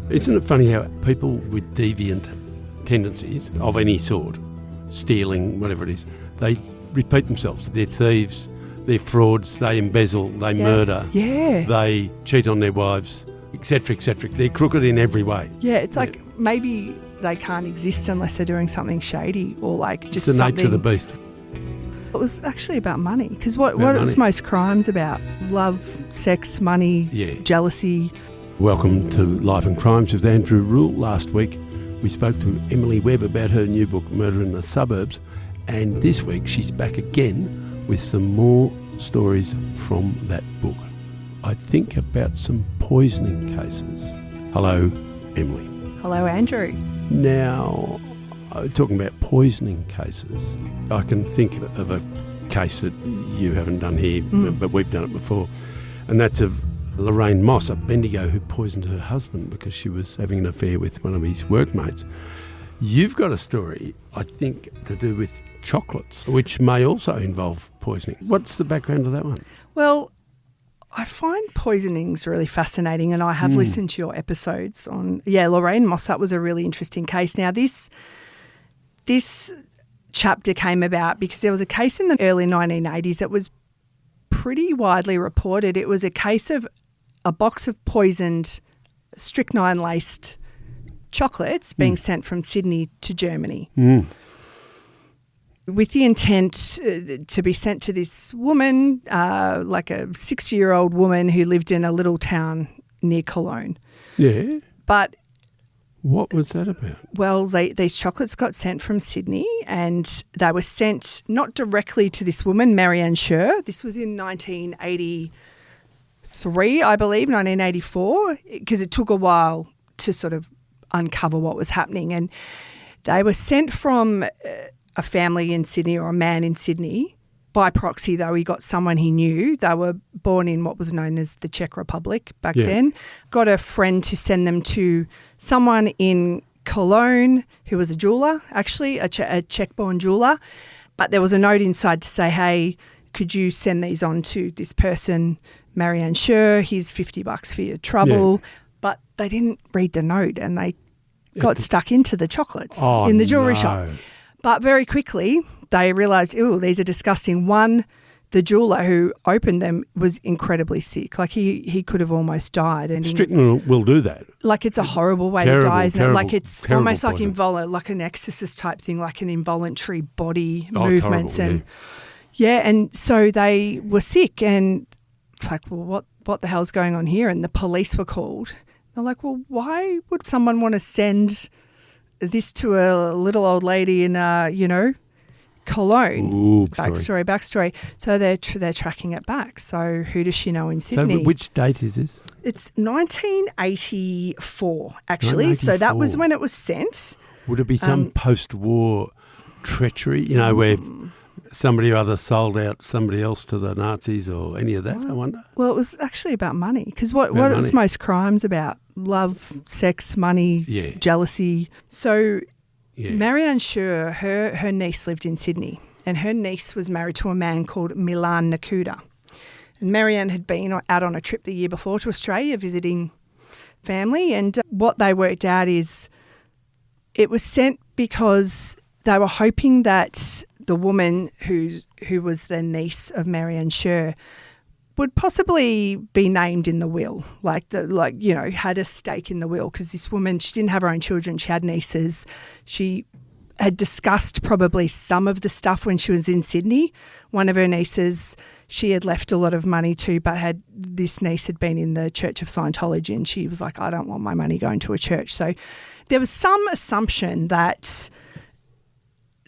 Isn't it funny how people with deviant tendencies of any sort, stealing, whatever it is, they repeat themselves. They're thieves, they're frauds, they embezzle, they murder, they cheat on their wives, etc., etc. They're crooked in every way. Yeah, it's like maybe they can't exist unless they're doing something shady or like just it's the something. nature of the beast. It was actually about money because what is most crimes about? Love, sex, money, jealousy. Welcome to Life and Crimes with Andrew Rule. Last week we spoke to Emily Webb about her new book, Murder in the Suburbs, and this week she's back again with some more stories from that book. I think about some poisoning cases. Hello, Emily. Hello, Andrew. Now, talking about poisoning cases, I can think of a case that you haven't done here, but we've done it before, and that's of Lorraine Moss, a Bendigo who poisoned her husband because she was having an affair with one of his workmates. You've got a story, I think, to do with chocolates, which may also involve poisoning. What's the background of that one? Well, I find poisonings really fascinating, and I have listened to your episodes on, Lorraine Moss. That was a really interesting case. Now, this chapter came about because there was a case in the early 1980s that was pretty widely reported. It was a case of a box of poisoned strychnine-laced chocolates being sent from Sydney to Germany with the intent to be sent to this woman, like a 60-year-old woman who lived in a little town near Cologne. Yeah. But what was that about? Well, these chocolates got sent from Sydney and they were sent not directly to this woman, Marianne Scher. This was in 1983, I believe, 1984, because it took a while to sort of uncover what was happening. And they were sent from a family in Sydney or a man in Sydney. By proxy, though, he got someone he knew. They were born in what was known as the Czech Republic back then. Got a friend to send them to someone in Cologne who was a jeweller, actually, a Czech-born jeweller. But there was a note inside to say, hey, could you send these on to this person, Marianne Scher? Here's $50 for your trouble. Yeah. But they didn't read the note and they got stuck into the chocolates in the jewellery shop. But very quickly they realised, these are disgusting. One, the jeweller who opened them was incredibly sick. Like he could have almost died. And strychnine will do that. Like it's a horrible way to die, isn't it? Like it's almost like like an exorcist type thing, like an involuntary body movements. Horrible, and so they were sick and it's like, well, what the hell's going on here? And the police were called. They're like, well, why would someone want to send this to a little old lady in, Cologne? Ooh, Backstory. So they're tracking it back. So who does she know in Sydney? So which date is this? It's 1984, actually. 1984. So that was when it was sent. Would it be some post-war treachery, where somebody or other sold out somebody else to the Nazis or any of that, I wonder? Well, it was actually about money because what is most crimes about? Love, sex, money, jealousy. So Marianne Scher, her niece lived in Sydney and her niece was married to a man called Milan Nakuda. And Marianne had been out on a trip the year before to Australia visiting family, and what they worked out is it was sent because they were hoping that the woman who was the niece of Marianne Scher would possibly be named in the will, had a stake in the will, because this woman, she didn't have her own children, she had nieces. She had discussed probably some of the stuff when she was in Sydney. One of her nieces, she had left a lot of money to, but this niece had been in the Church of Scientology and she was like, I don't want my money going to a church. So there was some assumption that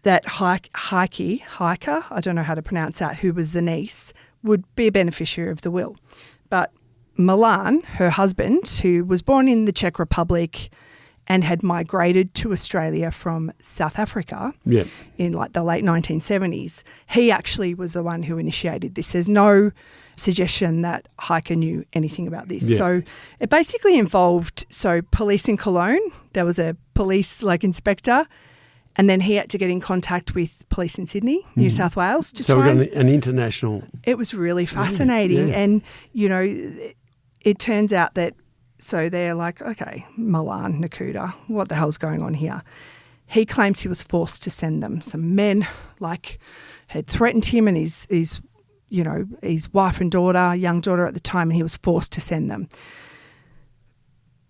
Heike, I don't know how to pronounce that, who was the niece, would be a beneficiary of the will. But Milan, her husband, who was born in the Czech Republic and had migrated to Australia from South Africa in the late 1970s, he actually was the one who initiated this. There's no suggestion that Heike knew anything about this. Yeah. So it basically involved, police in Cologne, there was a police inspector, and then he had to get in contact with police in Sydney, New South Wales. So we got an international... It was really fascinating. Yeah. And, it turns out that So they're like, okay, Milan Nakuda, what the hell's going on here? He claims he was forced to send them. Some men had threatened him and his wife and daughter, young daughter at the time, and he was forced to send them.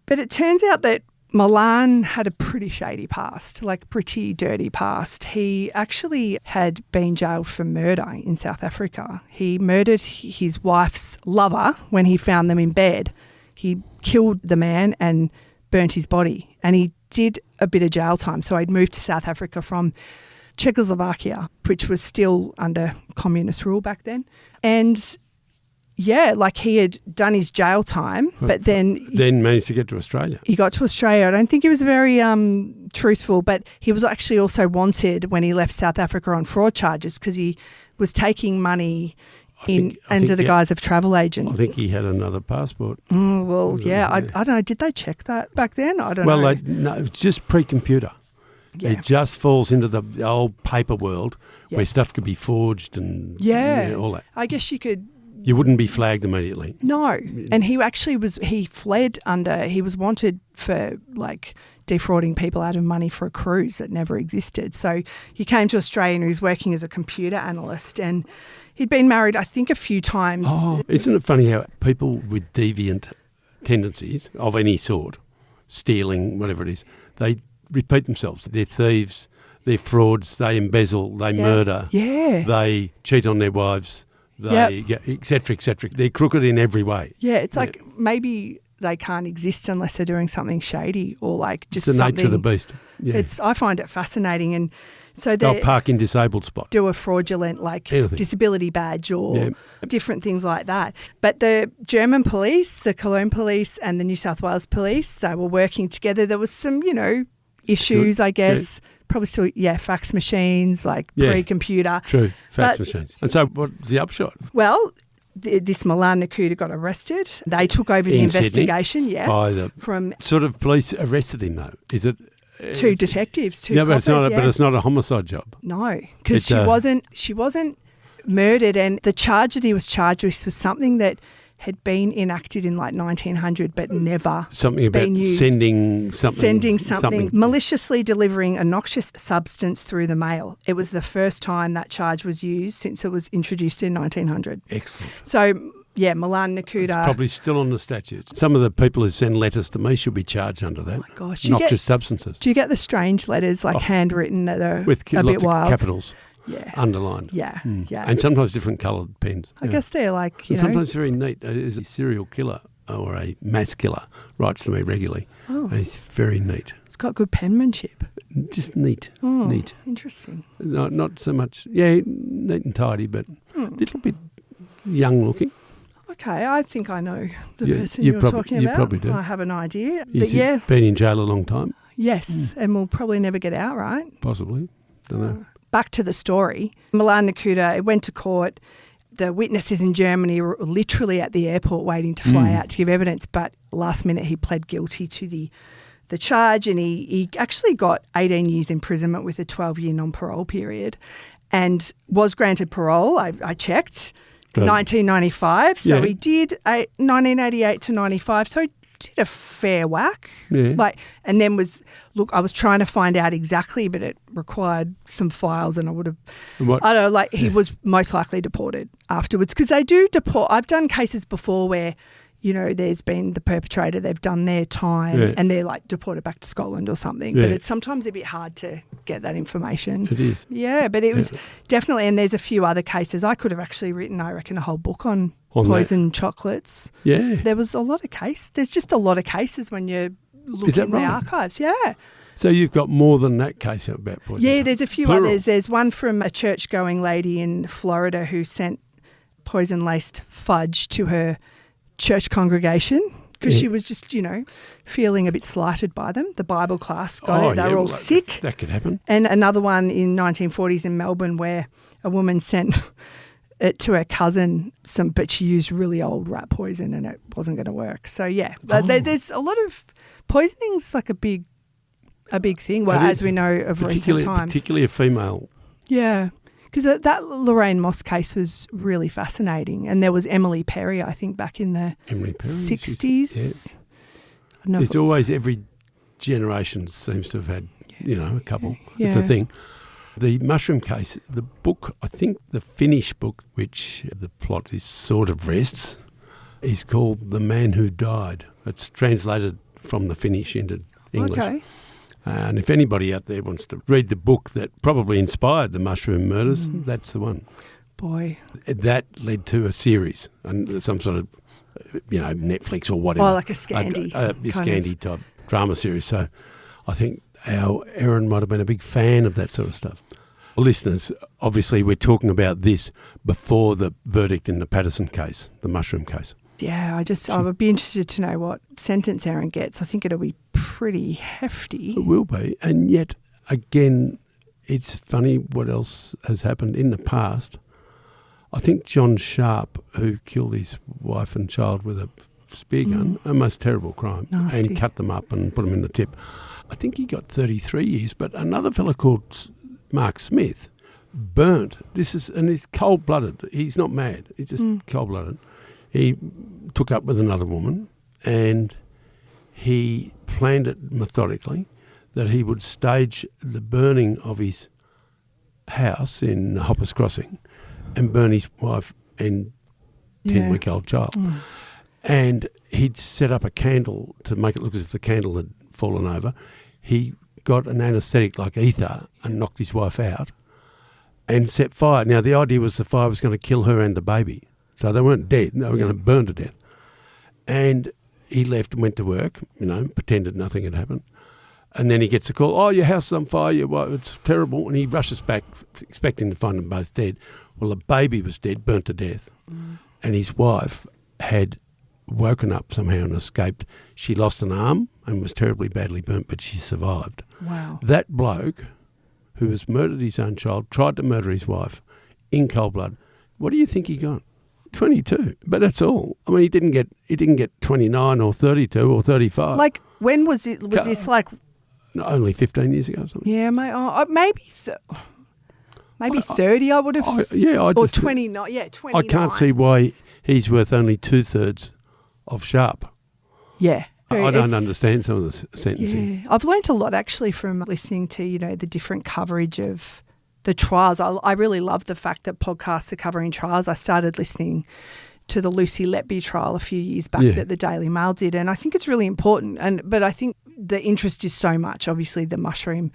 But it turns out that Milan had a pretty shady past, pretty dirty past. He actually had been jailed for murder in South Africa. He murdered his wife's lover when he found them in bed. He killed the man and burnt his body. And he did a bit of jail time. So he'd moved to South Africa from Czechoslovakia, which was still under communist rule back then. And yeah, he had done his jail time, but then managed to get to Australia. He got to Australia. I don't think he was very truthful, but he was actually also wanted when he left South Africa on fraud charges because he was taking money under the guise of travel agent. I think he had another passport. Oh, well, yeah. I don't know. Did they check that back then? I don't know. No, it's just pre-computer. Yeah. It just falls into the old paper world where stuff could be forged and all that. I guess you could... You wouldn't be flagged immediately. No. And he actually he fled he was wanted for defrauding people out of money for a cruise that never existed. So he came to Australia and he was working as a computer analyst and he'd been married, I think, a few times. Oh, isn't it funny how people with deviant tendencies of any sort, stealing, whatever it is, they repeat themselves. They're thieves, they're frauds, they embezzle, they murder, they cheat on their wives. Et cetera, et cetera. They're crooked in every way. Yeah, it's maybe they can't exist unless they're doing something shady or just it's the something. nature of the beast. Yeah. I find it fascinating. And so they'll park in disabled spots. Do a fraudulent disability badge or different things like that. But the German police, the Cologne police and the New South Wales police, they were working together. There was some, issues, I guess. Yeah. Probably still, fax machines, pre-computer. True, fax machines. And so what's the upshot? Well, this Milan Nakuda got arrested. They took over the investigation, Sydney, by the sort of police arrested him, though. Is it? Two detectives, two coppers, but it's not a homicide job. No, because she wasn't murdered, and the charge that he was charged with was something that had been enacted in 1900 but never something about been used. Sending something. Maliciously delivering a noxious substance through the mail. It was the first time that charge was used since it was introduced in 1900. Excellent. So, Milan Nakuda... It's probably still on the statutes. Some of the people who send letters to me should be charged under that. Oh my gosh. Noxious substances. Do you get the strange letters, handwritten that are with a bit wild? Capitals. Yeah. Underlined. Yeah, yeah. And sometimes different coloured pens. I guess they're and sometimes very neat. There's a serial killer or a mass killer writes to me regularly. Oh. And it's very neat. It's got good penmanship. Just neat. Oh, neat. Interesting. Not so much, neat and tidy, but a little bit young looking. Okay, I think I know the person you're talking about. You probably do. I have an idea. He's been in jail a long time. Yes, and will probably never get out, right? Possibly. Don't know. Back to the story. Milan Nakuda went to court. The witnesses in Germany were literally at the airport waiting to fly out to give evidence, but last minute he pled guilty to the charge and he actually got 18 years imprisonment with a 12-year non-parole period and was granted parole. I checked. 1995. So he did 1988 to 95. So he did a fair whack. Yeah. And then I was trying to find out exactly, but it required some files and I would have, he was most likely deported afterwards because they do deport. I've done cases before where, there's been the perpetrator, they've done their time and they're deported back to Scotland or something. Yeah. But it's sometimes a bit hard to get that information. It is. Yeah, but it was definitely, and there's a few other cases. I could have actually written, I reckon, a whole book on poison chocolates. Yeah. There was a lot of cases. There's just a lot of cases when you look in the archives. Yeah. So you've got more than that case about poison. Yeah, there's a few others. There's one from a church-going lady in Florida who sent poison-laced fudge to her church congregation because she was just, feeling a bit slighted by them. The Bible class got it. They were all sick. That could happen. And another one in 1940s in Melbourne where a woman sent it to her cousin, but she used really old rat poison and it wasn't going to work. So, there's a lot of poisoning's a big thing, as we know of recent times. Particularly a female. Yeah. Because that Lorraine Moss case was really fascinating. And there was Emily Perry, I think, back in the 60s. It's always every generation seems to have had, a couple. Yeah. It's a thing. The mushroom case, the book, I think the Finnish book, which the plot is sort of rests, is called The Man Who Died. It's translated from the Finnish into English. Okay. And if anybody out there wants to read the book that probably inspired the mushroom murders, that's the one. Boy. That led to a series and some sort of, Netflix or whatever. Oh, like a Scandi. A Scandi type drama series. So I think our Erin might have been a big fan of that sort of stuff. Listeners, obviously we're talking about this before the verdict in the Patterson case, the mushroom case. Yeah, I would be interested to know what sentence Erin gets. I think it'll be pretty hefty. It will be. And yet, again, it's funny what else has happened in the past. I think John Sharp, who killed his wife and child with a spear gun, a most terrible crime, Nasty. and cut them up and put them in the tip. I think he got 33 years, but another fellow called Mark Smith burnt. And he's cold-blooded. He's not mad. He's just cold-blooded. He took up with another woman and he planned it methodically that he would stage the burning of his house in Hoppers Crossing and burn his wife and 10-week-old child. And he'd set up a candle to make it look as if the candle had fallen over. He got an anaesthetic like ether and knocked his wife out and set fire. Now, the idea was the fire was going to kill her and the baby. So they weren't dead. They were going to burn to death. And he left and went to work, pretended nothing had happened. And then he gets a call, oh, your house is on fire, it's terrible. And he rushes back, expecting to find them both dead. Well, the baby was dead, burnt to death. And his wife had woken up somehow and escaped. She lost an arm and was terribly badly burnt, but she survived. Wow. That bloke who has murdered his own child, tried to murder his wife in cold blood, what do you think he got? 22, but that's all. I mean, he didn't get 29 or 32 or 35. Like, when was it? Was this like only 15 years ago or something? Yeah, maybe 30. I would have. Or 29. Yeah, 29. I can't see why he's worth only 2/3 of Sharp. Yeah. I don't understand some of the sentencing. Yeah, I've learnt a lot actually from listening to the different coverage of the trials. I really love the fact that podcasts are covering trials. I started listening to the Lucy Letby trial a few years back that the Daily Mail did, and I think it's really important. But I think the interest is so much. Obviously, the mushroom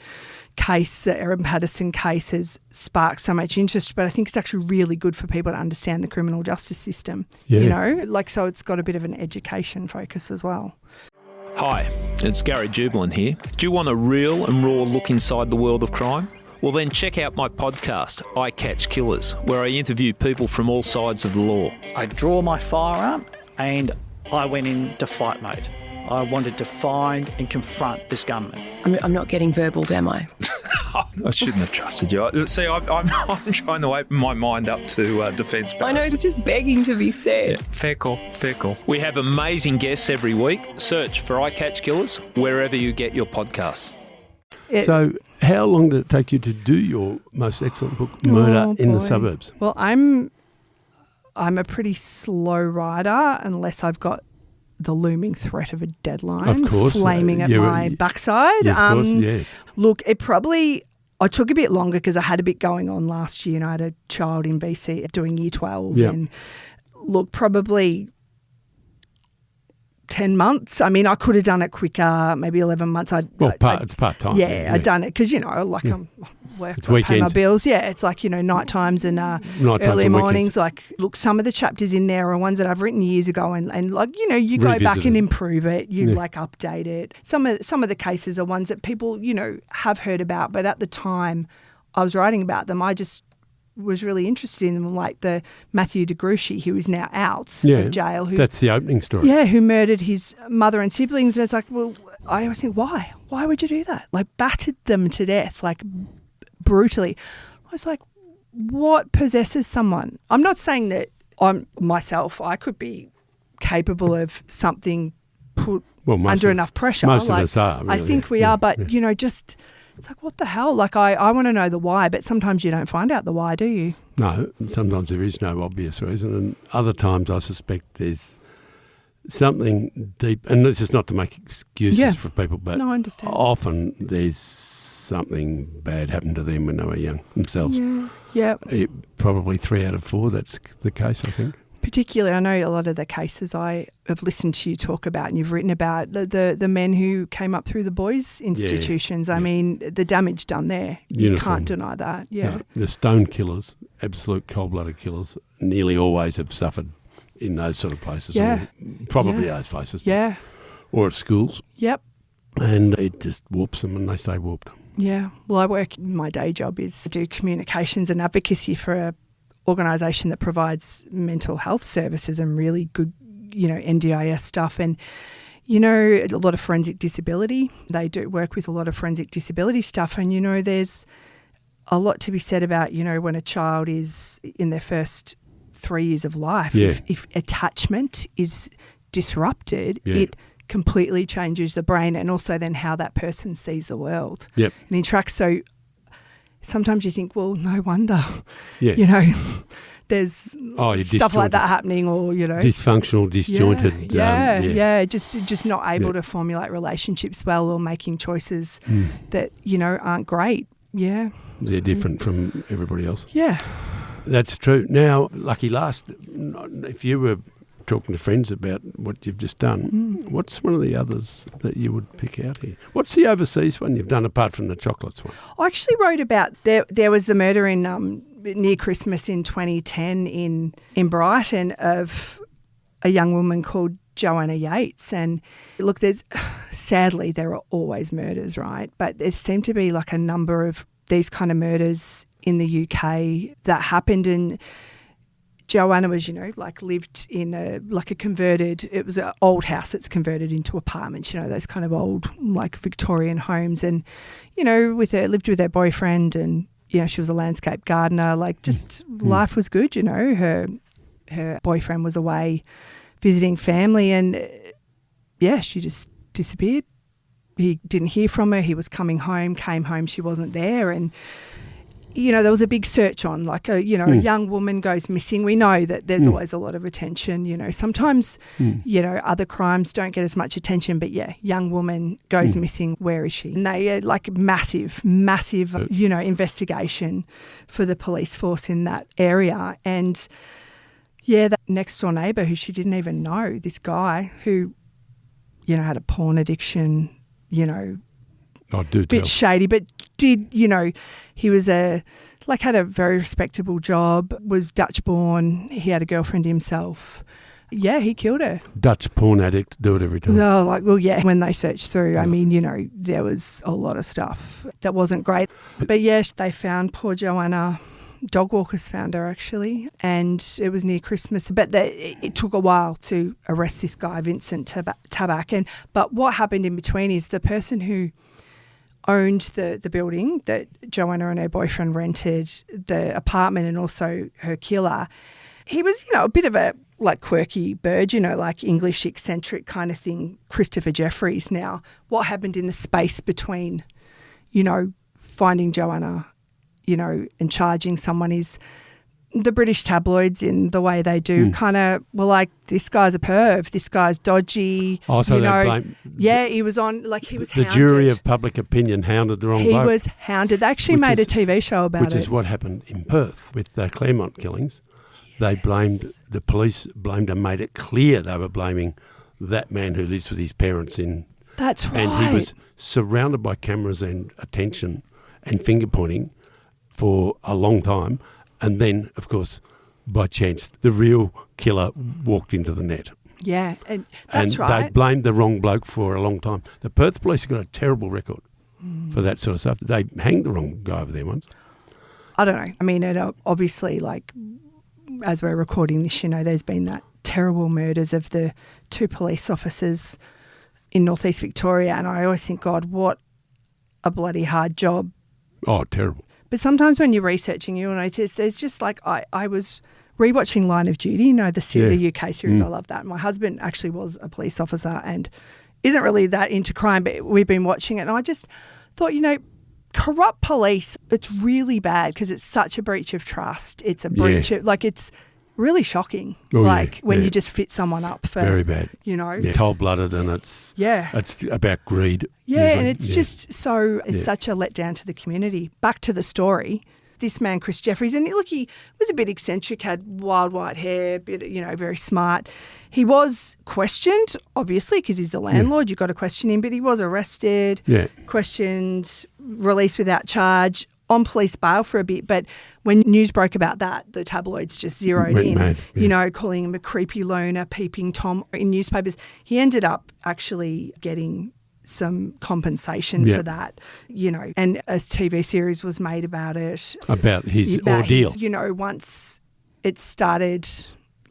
case, the Erin Patterson case, has sparked so much interest. But I think it's actually really good for people to understand the criminal justice system. Yeah. So it's got a bit of an education focus as well. Hi, it's Gary Jubilant here. Do you want a real and raw look inside the world of crime? Well, then check out my podcast, I Catch Killers, where I interview people from all sides of the law. I draw my firearm and I went into fight mode. I wanted to find and confront this gunman. I'm not getting verbaled, am I? I shouldn't have trusted you. See, I'm trying to open my mind up to defence. I know, it's just begging to be said. Yeah, fair call. We have amazing guests every week. Search for I Catch Killers wherever you get your podcasts. So how long did it take you to do your most excellent book, Murder in the Suburbs? Well, I'm a pretty slow writer unless I've got the looming threat of a deadline of course, flaming at my backside. Yeah, of course, yes. Look, I took a bit longer because I had a bit going on last year. I had a child in BC doing year 12. Yep. And look, probably 10 months. I mean, I could have done it quicker, maybe 11 months. It's part-time. Yeah, I'd done it because, I'm work, it's I pay my weekends. bills. Yeah, it's like, night times and early mornings. Like, look, some of the chapters in there are ones that I've written years ago and like, you go back and improve it. You update it. Some of the cases are ones that people, have heard about. But at the time I was writing about them, I just was really interested in them, like the Matthew DeGruchy, who is now out of jail. That's the opening story. Yeah, who murdered his mother and siblings. And it's like, well, I always think, why? Why would you do that? Like, battered them to death, like brutally. I was like, what possesses someone? I'm not saying that I'm myself. I could be capable of something put under enough pressure. Most of us are. Really. I think we are, but, just... It's like, what the hell? Like, I want to know the why, but sometimes you don't find out the why, do you? No, sometimes there is no obvious reason, and other times I suspect there's something deep, and this is not to make excuses Yeah. for people, but No, I understand. often there's something bad happened to them when they were young themselves. Yeah. Probably 3 out of 4, that's the case, I think. Particularly, I know a lot of the cases I have listened to you talk about and you've written about, the men who came up through the boys' institutions. I mean, the damage done there. You Uniform. can't deny that. Yeah. No, the stone killers, absolute cold-blooded killers, nearly always have suffered in those sort of places. Yeah. Or probably Yeah. those places. Yeah. Or at schools. Yep. And it just warps them and they stay warped. Yeah. Well, my day job is to do communications and advocacy for a organisation that provides mental health services and really good, NDIS stuff. And, a lot of forensic disability. They do work with a lot of forensic disability stuff. And, there's a lot to be said about, when a child is in their first 3 years of life, if attachment is disrupted, it completely changes the brain and also then how that person sees the world and interacts. So sometimes you think, well, no wonder, there's stuff like that happening, or dysfunctional, disjointed. Just not able to formulate relationships well, or making choices that aren't great. Yeah, they're different from everybody else. Yeah, that's true. Now, Lucky Last, if you were talking to friends about what you've just done, what's one of the others that you would pick out here? What's the overseas one you've done apart from the chocolates one? I actually wrote about there was the murder in near Christmas in 2010 in Brighton of a young woman called Joanna Yates. And look, sadly there are always murders, right? But there seemed to be like a number of these kind of murders in the UK that happened. And Joanna was, lived in a converted, it was an old house that's converted into apartments, those kind of old, Victorian homes. And, lived with her boyfriend, and, she was a landscape gardener. Life was good, Her boyfriend was away visiting family, and, she just disappeared. He didn't hear from her. He was coming home, came home, she wasn't there. And, there was a big search on, a young woman goes missing. We know that there's always a lot of attention, sometimes, other crimes don't get as much attention, but young woman goes missing. Where is she? And they massive, investigation for the police force in that area. And that next door neighbour who she didn't even know, this guy who, had a porn addiction, bit shady, but did, he was had a very respectable job, was Dutch born, he had a girlfriend himself. Yeah, he killed her. Dutch porn addict, do it every time. Oh, when they searched through, I mean, there was a lot of stuff that wasn't great. But yes, they found poor Joanna. Dog walkers found her, actually, and it was near Christmas. But it took a while to arrest this guy, Vincent Tabak. But what happened in between is the person who owned the building that Joanna and her boyfriend rented, the apartment, and also her killer, he was, a bit of a quirky bird, English eccentric kind of thing, Christopher Jeffries. Now, what happened in the space between, finding Joanna, and charging someone is the British tabloids, in the way they do, kind of were like, this guy's a perv, this guy's dodgy. Oh, so they blame... Yeah, he was on, he was hounded. The jury of public opinion hounded the wrong bloke. He was hounded. They actually made a TV show about it. Which is what happened in Perth with the Claremont killings. They the police blamed and made it clear they were blaming that man who lives with his parents in... That's right. And he was surrounded by cameras and attention and finger pointing for a long time. And then, of course, by chance, the real killer walked into the net. Yeah, and that's right. And they blamed the wrong bloke for a long time. The Perth police have got a terrible record for that sort of stuff. They hanged the wrong guy over there once. I don't know. I mean, it obviously, as we're recording this, there's been that terrible murders of the 2 police officers in northeast Victoria, and I always think, God, what a bloody hard job. Oh, terrible. But sometimes when you're researching, there's just I was rewatching Line of Duty, the UK series. I love that. My husband actually was a police officer and isn't really that into crime, but we've been watching it. And I just thought, corrupt police, it's really bad because it's such a breach of trust. It's a breach of, really shocking. Oh, yeah, like when yeah. you just fit someone up for, Very bad. you know. Yeah. Cold-blooded, and it's about greed. Yeah, usually. and it's just so, it's such a letdown to the community. Back to the story. This man, Chris Jeffries, and look, he was a bit eccentric, had wild white hair, very smart. He was questioned, obviously, because he's a landlord. You've got to question him, but he was arrested, questioned, released without charge, on police bail for a bit. But when news broke about that, the tabloids just zeroed in, mad, calling him a creepy loner, peeping Tom in newspapers. He ended up actually getting some compensation for that, and a TV series was made about it. About his ordeal. Once it started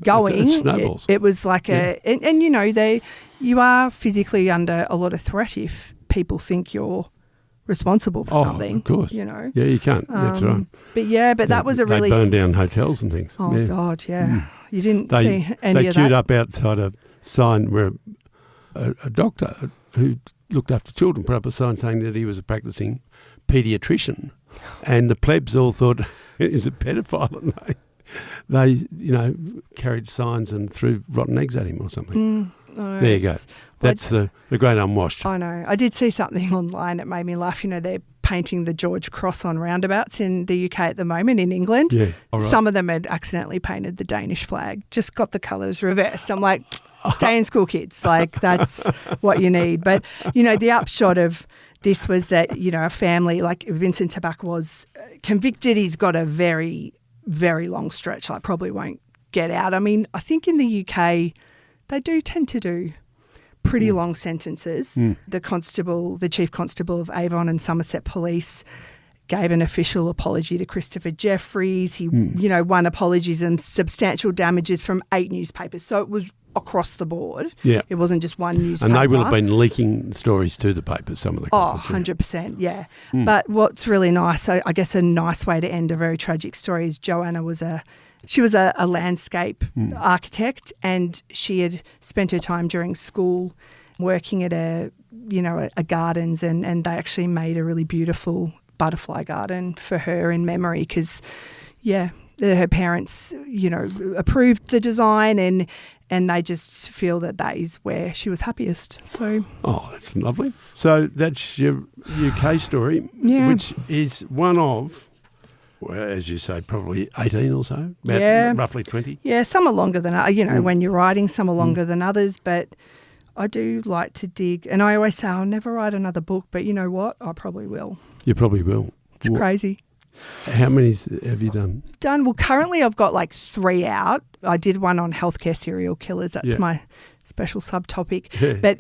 going, it snowballs. It was like you are physically under a lot of threat if people think you're responsible for something. Of course. Yeah, you can't. That's right. But that was a really... They burned down hotels and things. Oh, God, yeah. You didn't see any of that? They queued up outside a sign where a doctor who looked after children put up a sign saying that he was a practicing paediatrician, and the plebs all thought he was a pedophile, and they carried signs and threw rotten eggs at him or something. There you go. That's the great unwashed. I know. I did see something online that made me laugh. They're painting the George Cross on roundabouts in the UK at the moment, in England. Yeah, all right. Some of them had accidentally painted the Danish flag, just got the colours reversed. I'm like, stay in school, kids. Like, that's what you need. But, the upshot of this was that, a family like Vincent Tabak was convicted. He's got a very, very long stretch. I probably won't get out. I mean, I think in the UK, they do tend to do pretty long sentences. The chief constable of Avon and Somerset Police gave an official apology to Christopher Jeffries. He, won apologies and substantial damages from 8 newspapers. So it was across the board. Yeah. It wasn't just one newspaper. And they will have been leaking stories to the papers, some of the couples. 100%, yeah. But what's really nice, I guess a nice way to end a very tragic story is Joanna was a landscape architect, and she had spent her time during school working at a gardens, and they actually made a really beautiful butterfly garden for her in memory because, her parents, approved the design and they just feel that is where she was happiest. So, that's lovely. So that's your UK story, which is one of... Well, as you say, probably 18 or so, roughly 20. Yeah, some are longer than, when you're writing, some are longer than others, but I do like to dig. And I always say I'll never write another book, but you know what? I probably will. You probably will. It's crazy. How many have you done? Well, currently I've got like 3 out. I did one on healthcare serial killers. That's my special subtopic. Yeah. But,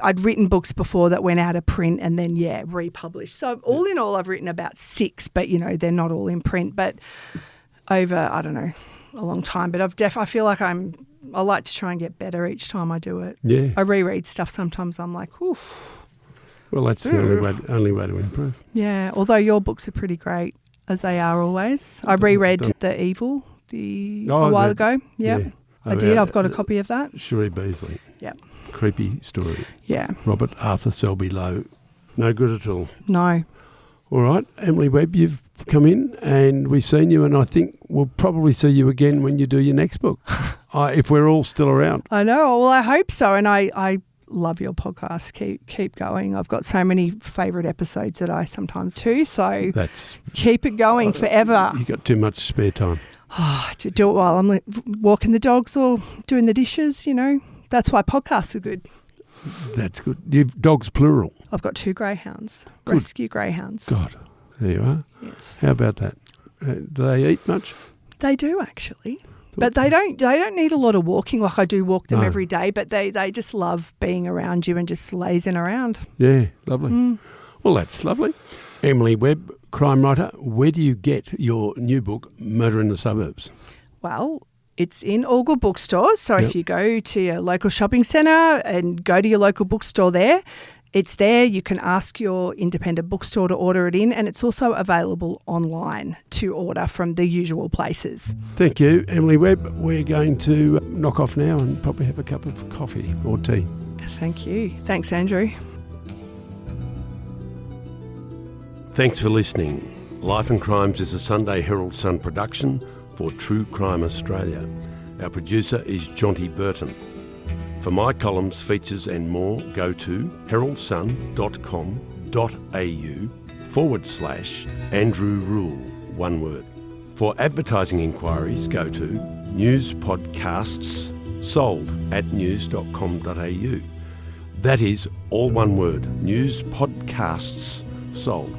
I'd written books before that went out of print and then, republished. So all in all, I've written about 6, but, they're not all in print. But over, I don't know, a long time. But I feel like I like to try and get better each time I do it. Yeah. I reread stuff sometimes. I'm like, oof. Well, that's the only way to improve. Yeah, although your books are pretty great, as they are always. I reread The Evil a while ago. Yep. Yeah. I did. I've got a copy of that. Sheree Beasley. Yep. Creepy story. Yeah. Robert Arthur Selby Lowe. No good at all. No. All right. Emily Webb, you've come in and we've seen you, and I think we'll probably see you again when you do your next book, if we're all still around. I know. Well, I hope so. And I love your podcast. Keep going. I've got so many favourite episodes that I sometimes do. So keep it going forever. You've got too much spare time. To do it while I'm walking the dogs or doing the dishes, That's why podcasts are good. That's good. You've dogs plural. I've got 2 greyhounds, rescue greyhounds. God, there you are. Yes. How about that? Do they eat much? They do actually. But they don't need a lot of walking. Like I do walk them every day, but they just love being around you and just lazing around. Yeah, lovely. Well, that's lovely. Emily Webb, crime writer, where do you get your new book, Murder in the Suburbs? Well, it's in all good bookstores. So if you go to your local shopping centre and go to your local bookstore there, it's there. You can ask your independent bookstore to order it in, and it's also available online to order from the usual places. Thank you, Emily Webb. We're going to knock off now and probably have a cup of coffee or tea. Thank you. Thanks, Andrew. Thanks for listening. Life and Crimes is a Sunday Herald Sun production for True Crime Australia. Our producer is Jonty Burton. For my columns, features and more, go to heraldsun.com.au/Andrew Rule, one word. For advertising inquiries, go to newspodcastssold@news.com.au. That is all one word, newspodcastssold.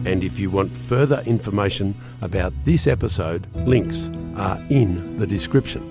And if you want further information about this episode, links are in the description.